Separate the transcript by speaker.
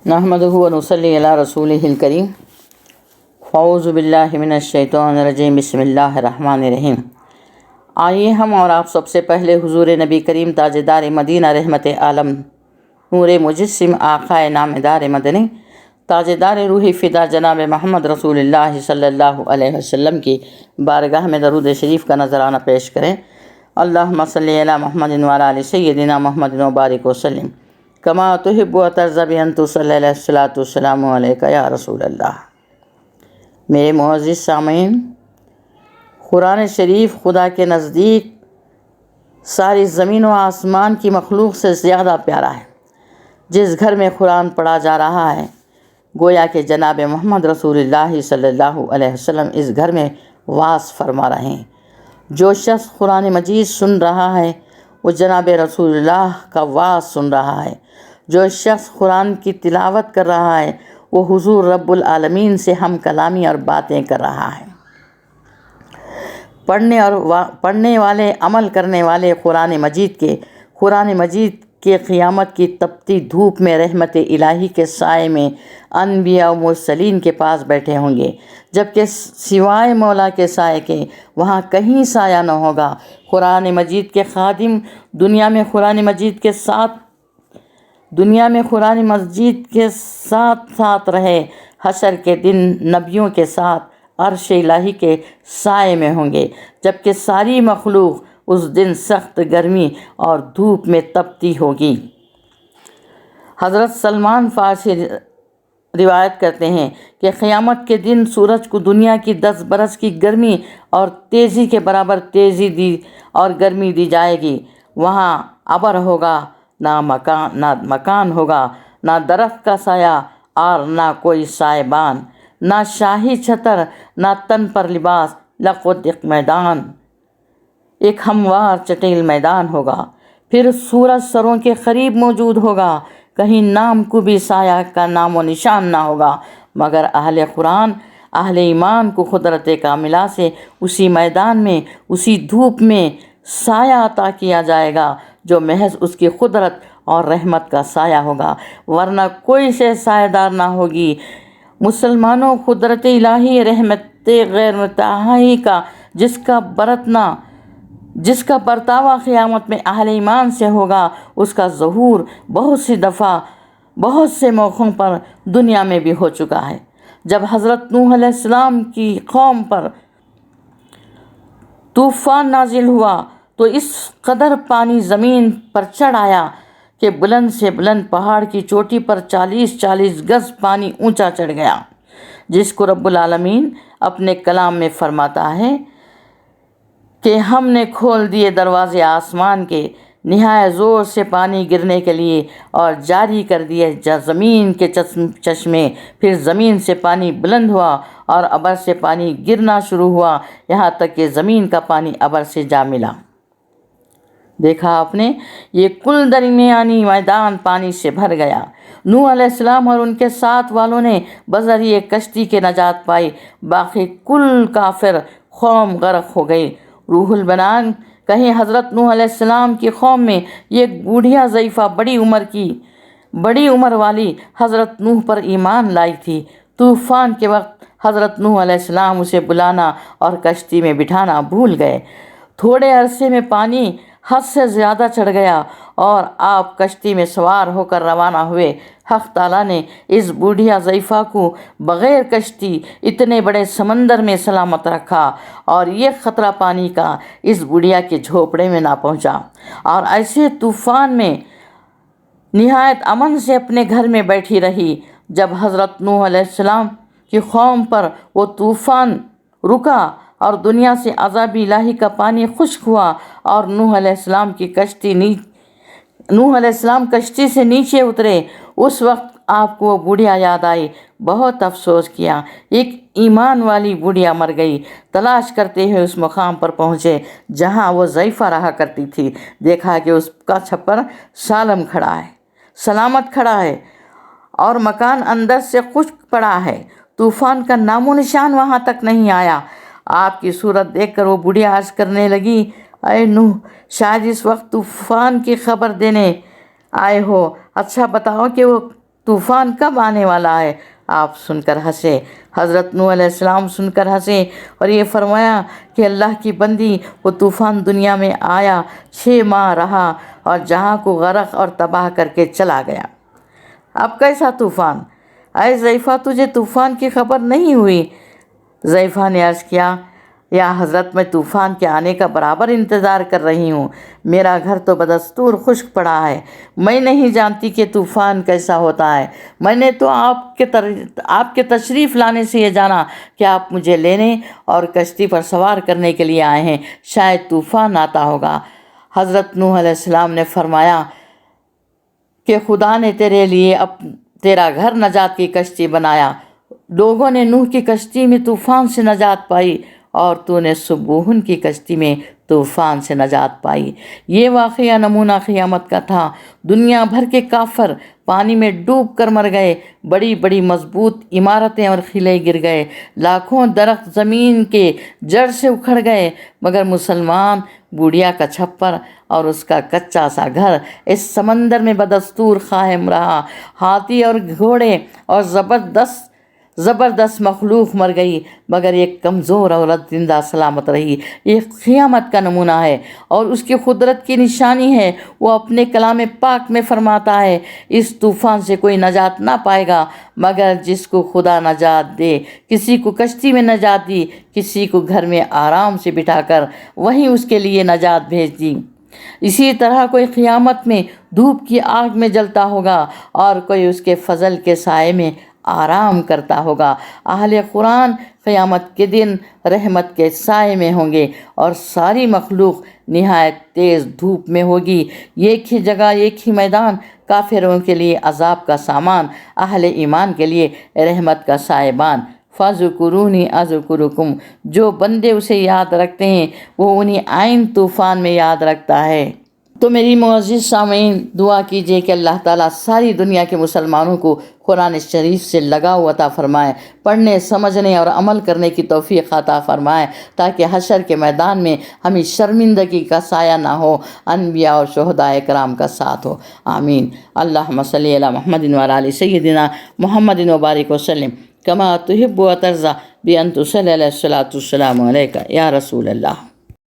Speaker 1: نحمدہ و نصلی علی رسولہ الکریم۔ اعوذ باللہ من الشیطان الرجیم، بسم اللہ الرحمن الرحیم۔ آئیے ہم اور آپ سب سے پہلے حضور نبی کریم تاجدار مدینہ رحمت عالم نور مجسم آقا نامدار مدنی تاجدار روح فدا جناب محمد رسول اللہ صلی اللہ علیہ وسلم کی بارگاہ میں درود شریف کا نذرانہ پیش کریں۔ اللہم صلی علی محمد و علی آل سیدنا محمد و بارک وسلم کما تحب و ترضى بأن تصلی علیہ الصلوۃ والسلام علیک یا رسول اللہ۔ میرے معزز سامعین، قرآن شریف خدا کے نزدیک ساری زمین و آسمان کی مخلوق سے زیادہ پیارا ہے۔ جس گھر میں قرآن پڑھا جا رہا ہے، گویا کہ جناب محمد رسول اللہ صلی اللہ علیہ وسلم اس گھر میں واس فرما رہے ہیں۔ جو شخص قرآن مجید سن رہا ہے وہ جناب رسول اللہ کا واس سن رہا ہے۔ جو شخص قرآن کی تلاوت کر رہا ہے وہ حضور رب العالمین سے ہم کلامی اور باتیں کر رہا ہے۔ پڑھنے والے، عمل کرنے والے قرآن مجید کے قیامت کی تپتی دھوپ میں رحمت الہی کے سائے میں انبیاء و مرسلین کے پاس بیٹھے ہوں گے، جبکہ سوائے مولا کے سائے کے وہاں کہیں سایہ نہ ہوگا۔ قرآن مجید کے خادم دنیا میں قرآن مجید کے ساتھ رہے، حشر کے دن نبیوں کے ساتھ عرش الہی کے سائے میں ہوں گے، جبکہ ساری مخلوق اس دن سخت گرمی اور دھوپ میں تپتی ہوگی۔ حضرت سلمان فارسی روایت کرتے ہیں کہ قیامت کے دن سورج کو دنیا کی 10 برس کی گرمی اور تیزی کے برابر تیزی اور گرمی دی جائے گی۔ وہاں ابر ہوگا، نہ مکان ہوگا، نہ درخت کا سایہ اور نہ کوئی سائبان، نہ شاہی چھتر، نہ تن پر لباس، لقد ایک میدان، ایک ہموار چٹیل میدان ہوگا۔ پھر سورج سروں کے قریب موجود ہوگا، کہیں نام کو بھی سایہ کا نام و نشان نہ ہوگا، مگر اہل قرآن، اہل ایمان کو قدرت کاملہ سے اسی میدان میں، اسی دھوپ میں سایہ عطا کیا جائے گا جو محض اس کی قدرت اور رحمت کا سایہ ہوگا، ورنہ کوئی شے سایہ دار نہ ہوگی۔ مسلمانوں، قدرت الہی، رحمت غیر منتہی کا جس کا برتاوا قیامت میں اہل ایمان سے ہوگا، اس کا ظہور بہت سی دفعہ بہت سے موقعوں پر دنیا میں بھی ہو چکا ہے۔ جب حضرت نوح علیہ السلام کی قوم پر طوفان نازل ہوا تو اس قدر پانی زمین پر چڑھ آیا کہ بلند سے بلند پہاڑ کی چوٹی پر 40 گز پانی اونچا چڑھ گیا، جس کو رب العالمین اپنے کلام میں فرماتا ہے کہ ہم نے کھول دیے دروازے آسمان کے نہایت زور سے پانی گرنے کے لیے اور جاری کر دیے زمین کے چشمے۔ پھر زمین سے پانی بلند ہوا اور ابر سے پانی گرنا شروع ہوا، یہاں تک کہ زمین کا پانی ابر سے جا ملا۔ دیکھا آپ نے، یہ کل درمیانی میدان پانی سے بھر گیا۔ نوح علیہ السلام اور ان کے ساتھ والوں نے بذریعہ کشتی کے نجات پائی، باقی کل کافر قوم غرق ہو گئی۔ روح البیان کہیں حضرت نوح علیہ السلام کی قوم میں ایک بوڑھیا ضعیفہ بڑی عمر والی حضرت نوح پر ایمان لائی تھی۔ طوفان کے وقت حضرت نوح علیہ السلام اسے بلانا اور کشتی میں بٹھانا بھول گئے۔ تھوڑے عرصے میں پانی حد سے زیادہ چڑھ گیا اور آپ کشتی میں سوار ہو کر روانہ ہوئے۔ حق تعالیٰ نے اس بوڑھیا ضعیفہ کو بغیر کشتی اتنے بڑے سمندر میں سلامت رکھا اور یہ خطرہ پانی کا اس بوڑھیا کے جھوپڑے میں نہ پہنچا، اور ایسے طوفان میں نہایت امن سے اپنے گھر میں بیٹھی رہی۔ جب حضرت نوح علیہ السلام کی قوم پر وہ طوفان رکا اور دنیا سے عذاب الہی کا پانی خشک ہوا اور نوح علیہ السلام کشتی سے نیچے اترے، اس وقت آپ کو وہ بوڑھیا یاد آئی۔ بہت افسوس کیا، ایک ایمان والی بوڑھیا مر گئی۔ تلاش کرتے ہوئے اس مقام پر پہنچے جہاں وہ ضعیفہ رہا کرتی تھی۔ دیکھا کہ اس کا چھپر سلامت کھڑا ہے اور مکان اندر سے خشک پڑا ہے، طوفان کا نام و نشان وہاں تک نہیں آیا۔ آپ کی صورت دیکھ کر وہ بوڑھیا عرض کرنے لگی، اے نوح، شاید اس وقت طوفان کی خبر دینے آئے ہو، اچھا بتاؤ کہ وہ طوفان کب آنے والا ہے؟ آپ سن کر ہنسے۔ حضرت نوح علیہ السلام سن کر ہنسے اور یہ فرمایا کہ اللہ کی بندی، وہ طوفان دنیا میں آیا، 6 ماہ رہا اور جہاں کو غرق اور تباہ کر کے چلا گیا۔ اب کیسا طوفان؟ اے ضعیفہ، تجھے طوفان کی خبر نہیں ہوئی؟ ضعیفہ نے عرض کیا، یا حضرت، میں طوفان کے آنے کا برابر انتظار کر رہی ہوں۔ میرا گھر تو بدستور خشک پڑا ہے، میں نہیں جانتی کہ طوفان کیسا ہوتا ہے۔ میں نے تو آپ کے تشریف لانے سے یہ جانا کہ آپ مجھے لینے اور کشتی پر سوار کرنے کے لیے آئے ہیں، شاید طوفان آتا ہوگا۔ حضرت نوح علیہ السلام نے فرمایا کہ خدا نے تیرے لیے تیرا گھر نجات کی کشتی بنایا۔ لوگوں نے نوح کی کشتی میں طوفان سے نجات پائی اور تو نے سبوہن کی کشتی میں طوفان سے نجات پائی۔ یہ واقعہ نمونہ قیامت کا تھا۔ دنیا بھر کے کافر پانی میں ڈوب کر مر گئے، بڑی بڑی مضبوط عمارتیں اور قلعے گر گئے، لاکھوں درخت زمین کے جڑ سے اکھڑ گئے، مگر مسلمان بوڑھیا کا چھپر اور اس کا کچا سا گھر اس سمندر میں بدستور قائم رہا۔ ہاتھی اور گھوڑے اور زبردست مخلوق مر گئی، مگر ایک کمزور عورت زندہ سلامت رہی۔ یہ قیامت کا نمونہ ہے اور اس کی قدرت کی نشانی ہے۔ وہ اپنے کلام پاک میں فرماتا ہے، اس طوفان سے کوئی نجات نہ پائے گا مگر جس کو خدا نجات دے۔ کسی کو کشتی میں نجات دی، کسی کو گھر میں آرام سے بٹھا کر وہیں اس کے لیے نجات بھیج دی۔ اسی طرح کوئی قیامت میں دھوپ کی آگ میں جلتا ہوگا اور کوئی اس کے فضل کے سائے میں آرام کرتا ہوگا۔ اہل قرآن قیامت کے دن رحمت کے سائے میں ہوں گے اور ساری مخلوق نہایت تیز دھوپ میں ہوگی۔ ایک ہی جگہ، ایک ہی میدان، کافروں کے لیے عذاب کا سامان، اہل ایمان کے لیے رحمت کا سائبان۔ فَاذْكُرُونِی أَذْكُرْكُمْ، جو بندے اسے یاد رکھتے ہیں وہ انہیں عین طوفان میں یاد رکھتا ہے۔ تو میری معزز سامعین، دعا کیجئے کہ اللہ تعالیٰ ساری دنیا کے مسلمانوں کو قرآن شریف سے لگاؤ عطا فرمائے، پڑھنے، سمجھنے اور عمل کرنے کی توفیق عطا فرمائے، تاکہ حشر کے میدان میں ہمیں شرمندگی کا سایہ نہ ہو، انبیاء اور شہداء کرام کا ساتھ ہو۔ آمین۔ اللہم صلی علی محمد وعلی آل سیدنا محمد وبارک وسلم کما تحب و ترضی بأن تصلی علیہ الصلاۃ والسلام علیک یا رسول اللہ۔